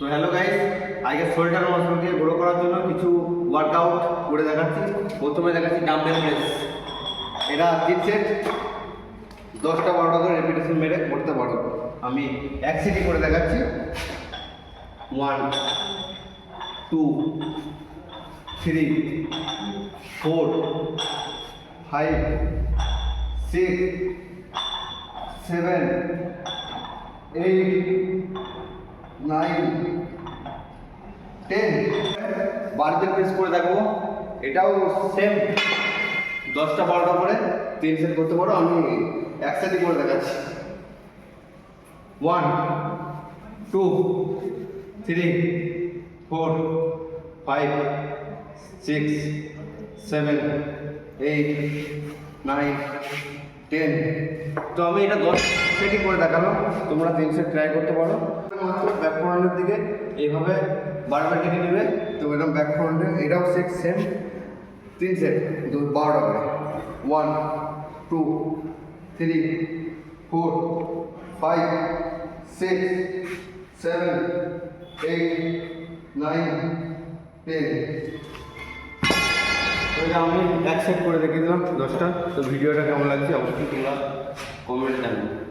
তো hello guys, আজকে shoulder মাসলকে grow করার জন্য কিছু ওয়ার্কআউট করে দেখাচ্ছি। প্রথমে দেখাচ্ছি ডাম্বেল প্রেস। এটা 3 সেট 10টা 12টা করে রেপিটেশন মেরে করতে পারো। আমি এক সেটই করে দেখাচ্ছি। 1 2 3 4 5 6 7 8 9 10 বারবেল প্রেস করে দেখো। এটাও সেম 10টা 12টা করে 3 সেট করতে পারো। আমি একসাথে করে দেখাচ্ছি। 1 2 3 4 5 6 7 8 9 10। তো আমি এটা 10 সেটই করে দেখালাম, তোমরা 3 সেট ট্রাই করতে পারো। ব্যাক ফ্রন্টের দিকে এইভাবে বারবেলটাকে নেবে, তো এরকম ব্যাক ফ্রন্টে এটাও সেম 3 সেট 12টা করে। 1 2 3 4 5 6 7 8 9 10। এটা আমি এক সেট করে দেখিয়ে দিলাম 10টা। তো ভিডিওটা কেমন লাগছে অবশ্যই তোমরা কমেন্টে জানাবে।